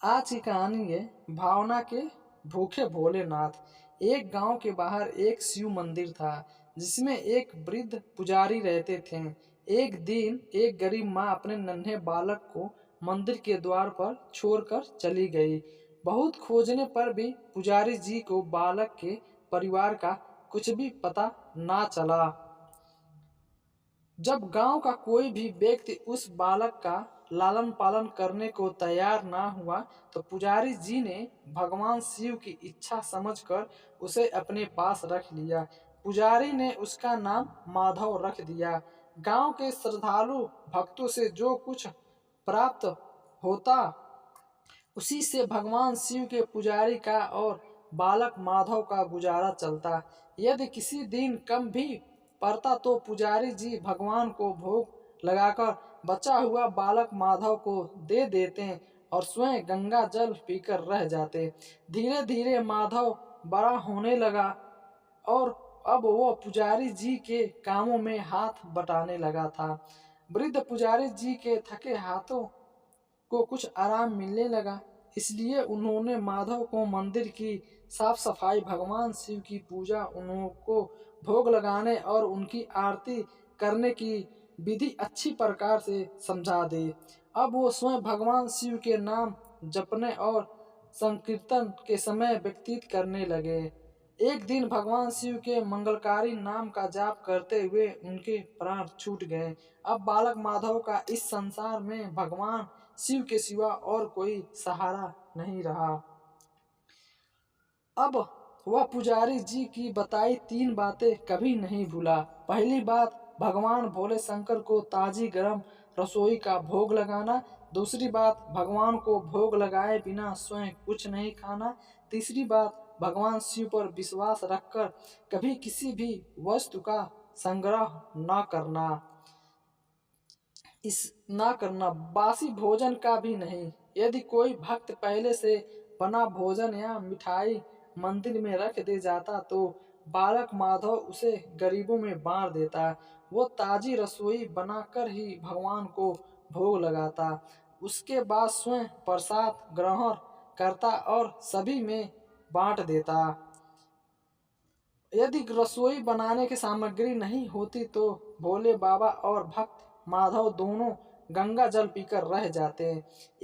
आज की कहानी है भावना के भूखे भोलेनाथ। एक गांव के बाहर एक शिव मंदिर था जिसमें एक वृद्ध पुजारी रहते थे। एक दिन एक गरीब माँ अपने नन्हे बालक को मंदिर के द्वार पर छोड़कर चली गई। बहुत खोजने पर भी पुजारी जी को बालक के परिवार का कुछ भी पता ना चला। जब गांव का कोई भी व्यक्ति उस बालक का लालन पालन करने को तैयार ना हुआ तो पुजारी जी ने भगवान शिव की इच्छा समझकर उसे अपने पास रख लिया। पुजारी ने उसका नाम माधव रख दिया। गांव के श्रद्धालु भक्तों से जो कुछ प्राप्त होता उसी से भगवान शिव के पुजारी का और बालक माधव का गुजारा चलता। यदि किसी दिन कम भी पड़ता तो पुजारी जी भगवान को भोग लगाकर बचा हुआ बालक माधव को दे देते और स्वयं गंगा जल पीकर रह जाते। धीरे धीरे माधव बड़ा होने लगा और अब वो पुजारी जी के कामों में हाथ बटाने लगा था। वृद्ध पुजारी जी के थके हाथों को कुछ आराम मिलने लगा, इसलिए उन्होंने माधव को मंदिर की साफ सफाई, भगवान शिव की पूजा, उनको भोग लगाने और उनकी आरती करने की विधि अच्छी प्रकार से समझा दी। अब वो स्वयं भगवान शिव के नाम जपने और संकीर्तन के समय व्यतीत करने लगे। एक दिन भगवान शिव के मंगलकारी नाम का जाप करते हुए उनके प्राण छूट गए। अब बालक माधव का इस संसार में भगवान शिव के सिवा और कोई सहारा नहीं रहा। अब वह पुजारी जी की बताई 3 बातें कभी नहीं भूला। पहली बात, भगवान भोले शंकर को ताजी गर्म रसोई का भोग लगाना। दूसरी बात, भगवान को भोग लगाए बिना स्वयं कुछ नहीं खाना। तीसरी बात, भगवान शिव पर विश्वास रखकर कभी किसी भी वस्तु का संग्रह ना करना, बासी भोजन का भी नहीं। यदि कोई भक्त पहले से बना भोजन या मिठाई मंदिर में रख दे जाता तो बालक माधव उसे गरीबों में बांट देता। वो ताजी रसोई बनाकर ही भगवान को भोग लगाता, उसके बाद स्वयं प्रसाद ग्रहण करता और सभी में बांट देता। यदि रसोई बनाने की सामग्री नहीं होती तो भोले बाबा और भक्त माधव दोनों गंगा जल पीकर रह जाते।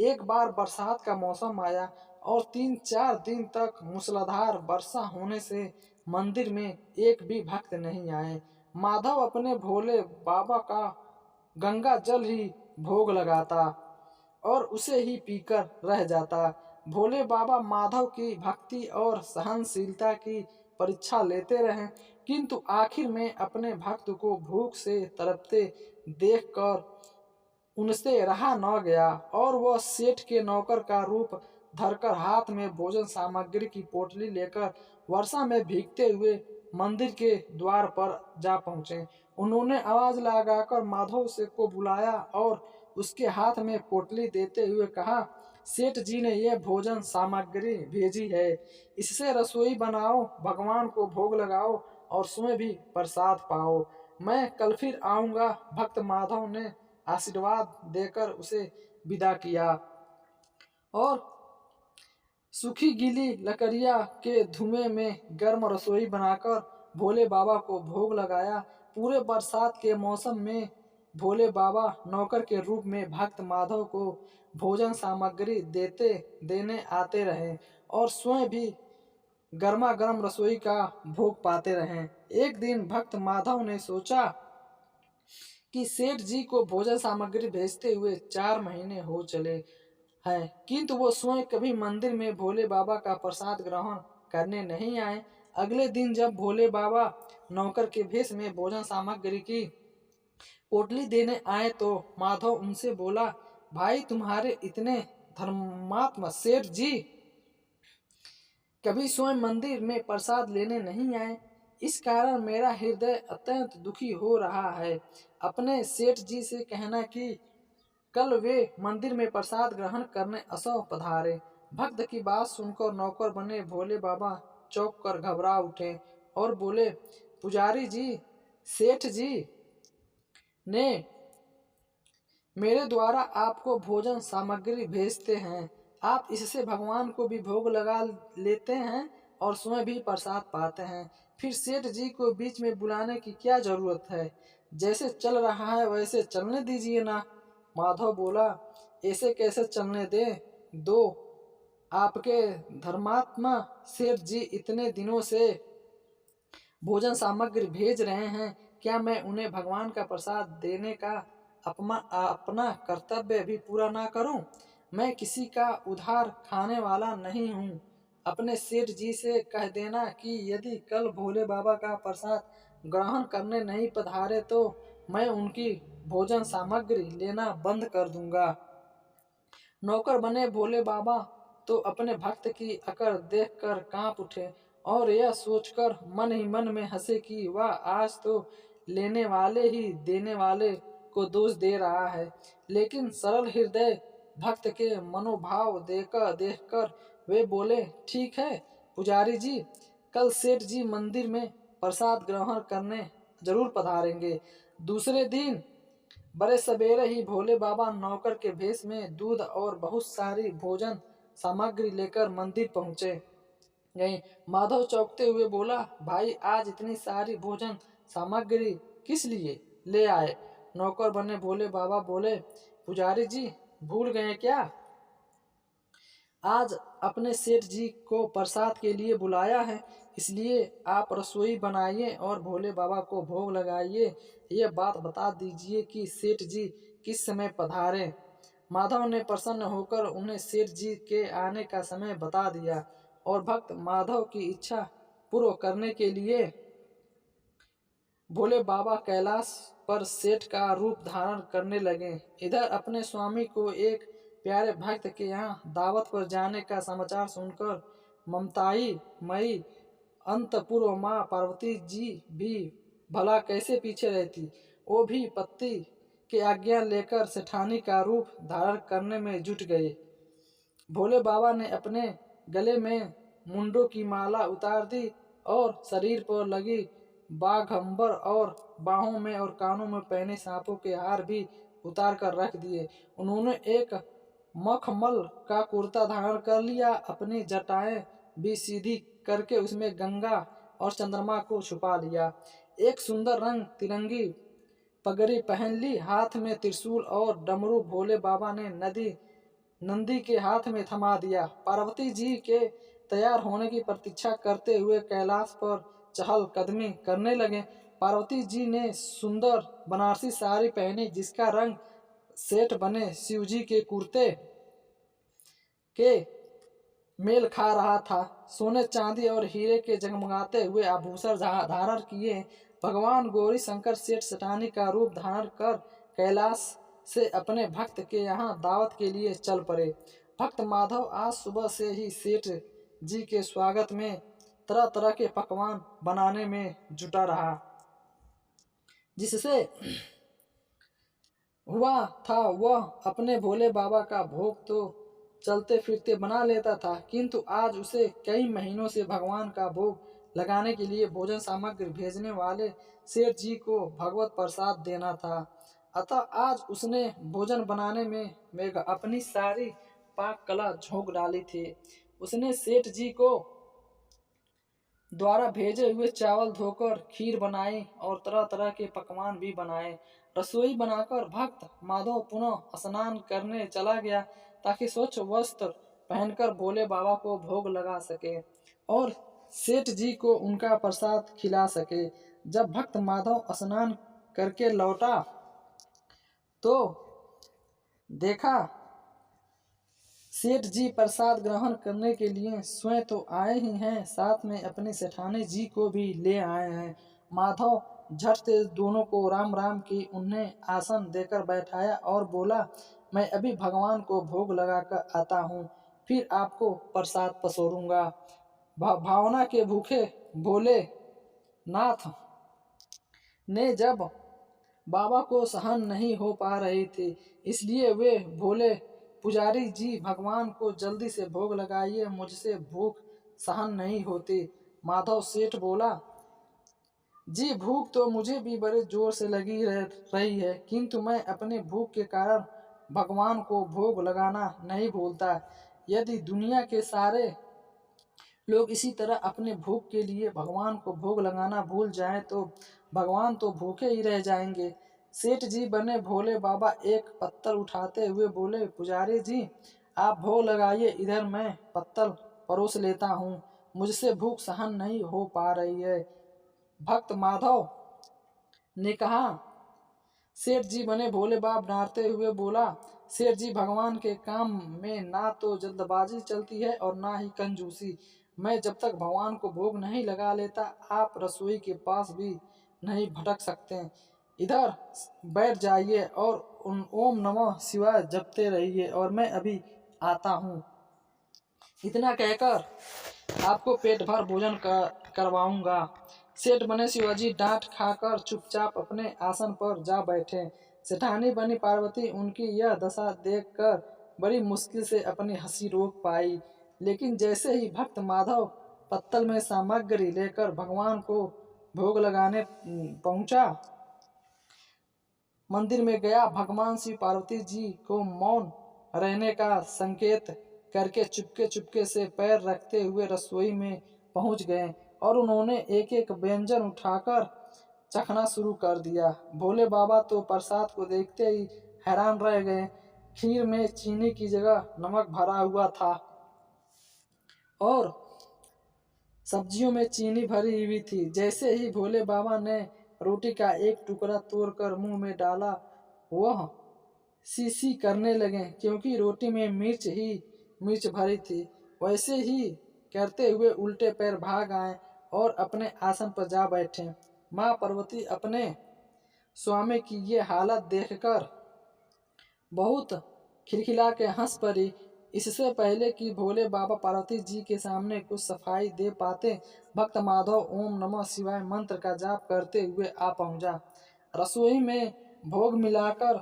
एक बार बरसात का मौसम आया और 3-4 दिन तक मूसलाधार वर्षा होने से मंदिर में एक भी भक्त नहीं आए। माधव अपने भोले बाबा का गंगा जल ही भोग लगाता और उसे ही पीकर रह जाता। भोले बाबा माधव की भक्ति और सहनशीलता की परीक्षा लेते रहे, किंतु आखिर में अपने भक्त को भूख से तड़पते देखकर उनसे रहा न गया और वह सेठ के नौकर का रूप धरकर हाथ में भोजन सामग्री की पोटली लेकर वर्षा में भीगते हुए मंदिर के द्वार पर जा पहुंचे। उन्होंने आवाज लगाकर माधव से को बुलाया और उसके हाथ में पोटली देते हुए कहा, सेठ जी ने यह भोजन सामग्री भेजी है, इससे रसोई बनाओ, भगवान को भोग लगाओ और स्वयं भी प्रसाद पाओ। मैं कल फिर आऊंगा। भक्त माधव ने आशीर्वाद देकर उसे विदा किया और सूखी गीली लकड़िया के धुएं में गर्म रसोई बनाकर भोले बाबा को भोग लगाया। पूरे बरसात के मौसम में भोले बाबा नौकर के रूप में भक्त माधव को भोजन सामग्री देने आते रहे और स्वयं भी गर्मा गर्म रसोई का भोग पाते रहे। एक दिन भक्त माधव ने सोचा कि सेठ जी को भोजन सामग्री भेजते हुए 4 महीने हो चले हैं, किंतु वो स्वयं कभी मंदिर में भोले बाबा का प्रसाद ग्रहण करने नहीं आए। अगले दिन जब भोले बाबा नौकर के भेष में भोजन सामग्री की पोटली देने आए तो माधव उनसे बोला, भाई तुम्हारे इतने धर्मात्मा सेठ जी कभी स्वयं मंदिर में प्रसाद लेने नहीं आए, इस कारण मेरा हृदय अत्यंत दुखी हो रहा है। अपने सेठ जी से कहना कि कल वे मंदिर में प्रसाद ग्रहण करने असो पधारे। भक्त की बात सुनकर नौकर बने भोले बाबा चौंक कर घबरा उठे और बोले, पुजारी जी, सेठ जी ने मेरे द्वारा आपको भोजन सामग्री भेजते हैं। आप इससे भगवान को भी भोग लगा लेते हैं और स्वयं भी प्रसाद पाते हैं। फिर सेठ जी को बीच में बुलाने की क्या जरूरत है? जैसे चल रहा है वैसे चलने दीजिए ना। माधव बोला, ऐसे कैसे चलने दें? दो आपके धर्मात्मा सेठ जी इतने दिनों से भोजन सामग्री भेज रहे हैं, क्या मैं उन्हें भगवान का प्रसाद देने का अपना कर्तव्य भी पूरा ना करूं? मैं किसी का उधार खाने वाला नहीं हूं। अपने सेठ जी से कह देना कि यदि कल भोले बाबा का प्रसाद ग्रहण करने नहीं पधारे तो मैं उनकी भोजन सामग्री लेना बंद कर दूंगा। नौकर बने भोले बाबा तो अपने भक्त की अकड़ देखकर कांप उठे और यह सोचकर मन ही मन में हंसे कि वह आज तो लेने वाले ही देने वाले को दोष दे रहा है। लेकिन सरल हृदय भक्त के मनोभाव देखकर देखकर वे बोले, ठीक है पुजारी जी, कल सेठ जी मंदिर में प्रसाद ग्रहण करने जरूर पधारेंगे। दूसरे दिन बड़े सवेरे ही भोले बाबा नौकर के भेष में दूध और बहुत सारी भोजन सामग्री लेकर मंदिर पहुंचे गए। माधव चौंकते हुए बोला, भाई आज इतनी सारी भोजन सामग्री किस लिए ले आए? नौकर बने भोले बाबा बोले, पुजारी जी भूल गए क्या? आज अपने सेठ जी को प्रसाद के लिए बुलाया है, इसलिए आप रसोई बनाइए और भोले बाबा को भोग लगाइए। ये बात बता दीजिए कि सेठ जी किस समय पधारे। माधव ने प्रसन्न होकर उन्हें सेठ जी के आने का समय बता दिया और भक्त माधव की इच्छा पूर्ण करने के लिए भोले बाबा कैलाश पर सेठ का रूप धारण करने लगे। इधर अपने स्वामी को एक प्यारे भक्त के यहाँ दावत पर जाने का समाचार सुनकर ममताई मई अंतपुर माँ पार्वती जी भी भला कैसे पीछे रहती। वो भी पति की आज्ञा लेकर सेठानी का रूप धारण करने में जुट गए। भोले बाबा ने अपने गले में मुंडों की माला उतार दी और शरीर पर लगी बाघंबर और बाहों में और कानों में पहने सांपों के हार भी उतार कर रख दिए। उन्होंने एक मखमल का कुर्ता धारण कर लिया, अपनी जटाएं भी सीधी करके उसमें गंगा और चंद्रमा को छुपा लिया। एक सुंदर रंग तिरंगी पगड़ी पहन ली, हाथ में त्रिशूल और डमरू भोले बाबा ने नंदी के हाथ में थमा दिया। पार्वती जी के तैयार होने की प्रतीक्षा करते हुए कैलाश पर चहल कदमी करने लगे। पार्वती जी ने सुंदर बनारसी साड़ी पहनी जिसका रंग सेठ बने शिवजी के कुर्ते के मेल खा रहा था। सोने चांदी और हीरे के जगमगाते हुए आभूषण धारण किए भगवान गौरी शंकर सेठ सेठानी का रूप धारण कर कैलाश से अपने भक्त के यहाँ दावत के लिए चल पड़े। भक्त माधव आज सुबह से ही सेठ जी के स्वागत में तरह तरह के पकवान बनाने में जुटा रहा। जिससे हुआ था वह अपने भोले बाबा का भोग तो चलते फिरते बना लेता था, किंतु आज उसे कई महीनों से भगवान का भोग लगाने के लिए भोजन सामग्री भेजने वाले सेठ जी को भगवत प्रसाद देना था। अतः आज उसने भोजन बनाने में अपनी सारी पाक कला झोंक डाली थी। उसने सेठ जी को द्वारा भेजे हुए चावल धोकर खीर बनाई और तरह तरह के पकवान भी बनाए। रसोई बनाकर भक्त माधव पुनः स्नान करने चला गया ताकि स्वच्छ वस्त्र पहनकर भोले बाबा को भोग लगा सके और सेठ जी को उनका प्रसाद खिला सके। जब भक्त माधव स्नान करके लौटा तो देखा सेठ जी प्रसाद ग्रहण करने के लिए स्वयं तो आए ही हैं, साथ में अपने सेठानी जी को भी ले आए हैं। माधव झट से दोनों को राम राम की उन्हें आसन देकर बैठाया और बोला, मैं अभी भगवान को भोग लगाकर आता हूँ, फिर आपको प्रसाद पसोरूंगा। भावना के भूखे भोले नाथ ने जब बाबा को सहन नहीं हो पा रही थी, इसलिए वे बोले, पुजारी जी भगवान को जल्दी से भोग लगाइए, मुझसे भूख सहन नहीं होती। माधव सेठ बोला, जी भूख तो मुझे भी बड़े जोर से लगी रही है, किंतु मैं अपने भूख के कारण भगवान को भोग लगाना नहीं भूलता। यदि दुनिया के सारे लोग इसी तरह अपने भूख के लिए भगवान को भोग लगाना भूल जाएं तो भगवान तो भूखे ही रह जाएंगे। सेठ जी बने भोले बाबा एक पत्तल उठाते हुए बोले, पुजारी जी आप भोग लगाइए, इधर मैं पत्तल परोस लेता हूँ, मुझसे भूख सहन नहीं हो पा रही है। भक्त माधव ने कहा। सेठ जी बने भोले बाबा डरते हुए बोला, सेठ जी भगवान के काम में ना तो जल्दबाजी चलती है और ना ही कंजूसी। मैं जब तक भगवान को भोग नहीं लगा लेता आप रसोई के पास भी नहीं भटक सकते। इधर बैठ जाइए और ओम नमः शिवाय जपते रहिए और मैं अभी आता हूँ। इतना कहकर आपको पेट भर भोजन करवाऊंगा। सेठ बने शिवाजी डांट खाकर चुपचाप अपने आसन पर जा बैठे। सेठानी बनी पार्वती उनकी यह दशा देखकर बड़ी मुश्किल से अपनी हंसी रोक पाई। लेकिन जैसे ही भक्त माधव पत्तल में सामग्री लेकर भगवान को भोग लगाने पहुंचा, मंदिर में गया, भगवान श्री पार्वती जी को मौन रहने का संकेत करके चुपके चुपके से पैर रखते हुए रसोई में पहुंच गए और उन्होंने एक एक व्यंजन उठाकर चखना शुरू कर दिया। भोले बाबा तो प्रसाद को देखते ही हैरान रह गए। खीर में चीनी की जगह नमक भरा हुआ था और सब्जियों में चीनी भरी हुई थी। जैसे ही भोले बाबा ने रोटी का एक टुकड़ा तोड़कर मुंह में डाला, वह सी करने लगे क्योंकि रोटी में मिर्च भरी थी। वैसे ही करते हुए उल्टे पैर भाग आए और अपने आसन पर जा बैठे। माँ पार्वती अपने स्वामी की ये हालत देखकर बहुत खिलखिला के हंस पड़ी। इससे पहले कि भोले बाबा पार्वती जी के सामने कुछ सफाई दे पाते, भक्त माधव ओम नमः शिवाय मंत्र का जाप करते हुए आ पहुंचा। रसोई में भोग मिलाकर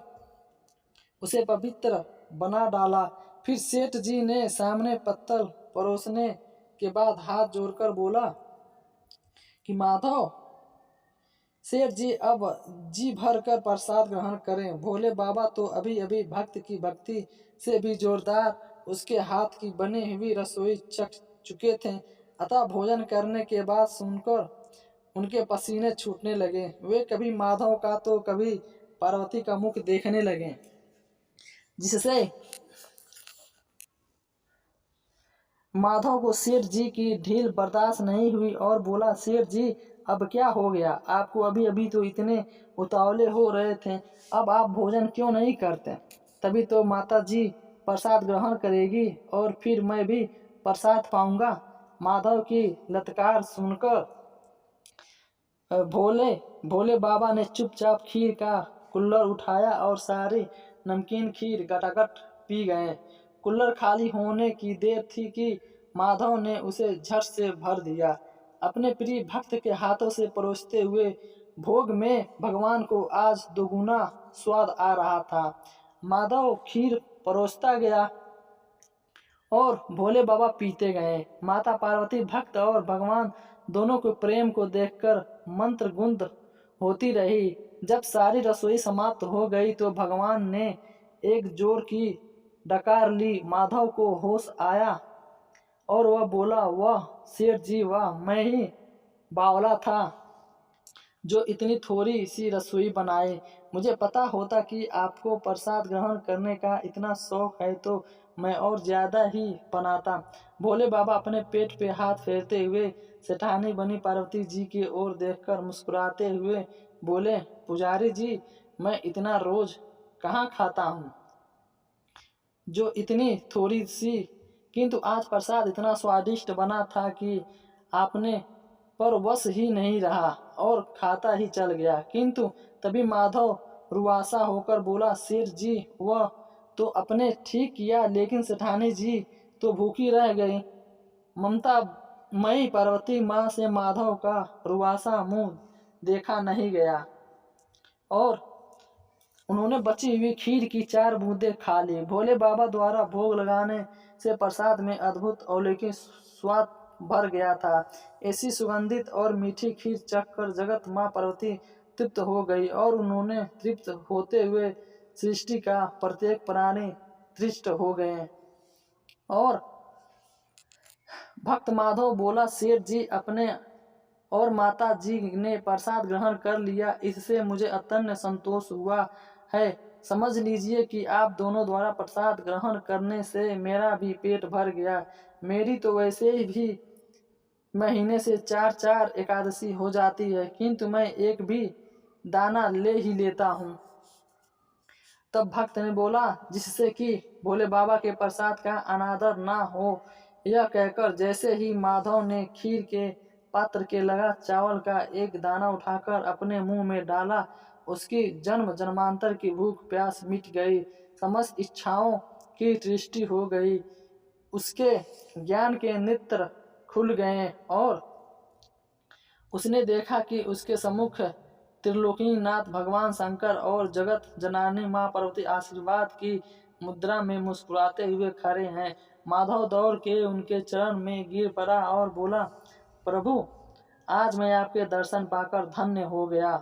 उसे पवित्र बना डाला। फिर सेठ जी ने सामने पत्तल परोसने के बाद हाथ जोड़कर बोला कि माधव सेठ जी अब जी भर कर प्रसाद ग्रहण करें। भोले बाबा तो अभी अभी भक्त की भक्ति से भी जोरदार उसके हाथ की बनी हुई रसोई चख चुके थे, अतः भोजन करने के बाद सुनकर उनके पसीने छूटने लगे। वे कभी माधव का तो कभी पार्वती का मुख देखने लगे, जिससे माधव को सेठ जी की ढील बर्दाश्त नहीं हुई और बोला, सेठ जी अब क्या हो गया? आपको अभी अभी तो इतने उतावले हो रहे थे, अब आप भोजन क्यों नहीं करते? तभी तो माता जी प्रसाद ग्रहण करेगी और फिर मैं भी प्रसाद पाऊंगा। माधव की ललकार सुनकर भोले बाबा ने चुपचाप खीर का कुल्हड़ उठाया और सारी नमकीन खीर गटागट पी गए। कुल्हड़ खाली होने की देर थी कि माधव ने उसे झट से भर दिया। अपने प्रिय भक्त के हाथों से परोसते हुए भोग में भगवान को आज दोगुना स्वाद आ रहा था। माधव खीर परोसता गया और भोले बाबा पीते गए। माता पार्वती भक्त और भगवान दोनों के प्रेम को देखकर मंत्रमुग्ध होती रही। जब सारी रसोई समाप्त हो गई तो भगवान ने एक जोर की डकार ली। माधव को होश आया और वह बोला, वाह सेठ जी वाह, मैं ही बावला था जो इतनी थोड़ी सी रसोई बनाए। मुझे पता होता कि आपको प्रसाद ग्रहण करने का इतना शौक है तो मैं और ज्यादा ही बनाता। भोले बाबा अपने पेट पे हाथ फेरते हुए सेठानी बनी पार्वती जी की ओर देखकर मुस्कुराते हुए बोले, पुजारी जी मैं इतना रोज कहाँ खाता हूँ जो इतनी थोड़ी सी, किंतु आज प्रसाद इतना स्वादिष्ट बना था कि आपने पर वश ही नहीं रहा और खाता ही चल गया। किंतु तभी माधव रुआसा होकर बोला, सेठ जी वह तो अपने ठीक किया, लेकिन सेठानी जी तो भूखी रह गई। ममता मई पार्वती माँ से माधव का रुआसा मुंह देखा नहीं गया और उन्होंने बची हुई खीर की 4 बूंदें खा ली। भोले बाबा द्वारा भोग लगाने से प्रसाद में अद्भुत अलौकिक स्वाद भर गया था। ऐसी सुगंधित और मीठी खीर चखकर जगत माँ पार्वती तृप्त हो गई और उन्होंने तृप्त होते हुए सृष्टि का प्रत्येक प्राणी तृष्ट हो गए। और भक्त माधव बोला, सेठ जी अपने और माता जी ने प्रसाद ग्रहण कर लिया, इससे मुझे अत्यंत संतोष हुआ है। समझ लीजिए कि आप दोनों द्वारा प्रसाद ग्रहण करने से मेरा भी पेट भर गया। मेरी तो वैसे भी महीने से 4-4 एकादशी हो जाती है, किंतु मैं एक भी दाना ले ही लेता हूँ। तब भक्त ने बोला, जिससे कि भोले बाबा के प्रसाद का अनादर ना हो। यह कहकर जैसे ही माधव ने खीर के पात्र के लगा चावल का एक दाना उठाकर अपने मुंह में डाला, उसकी जन्म जन्मांतर की भूख प्यास मिट गई, समस्त इच्छाओं की दृष्टि हो गई, उसके ज्ञान के नेत्र खुल गए और उसने देखा कि उसके सम्मुख त्रिलोकीनाथ भगवान शंकर और जगत जनानी माँ पार्वती आशीर्वाद की मुद्रा में मुस्कुराते हुए खड़े हैं। माधव दौड़ के उनके चरण में गिर पड़ा और बोला, प्रभु, आज मैं आपके दर्शन पाकर धन्य हो गया।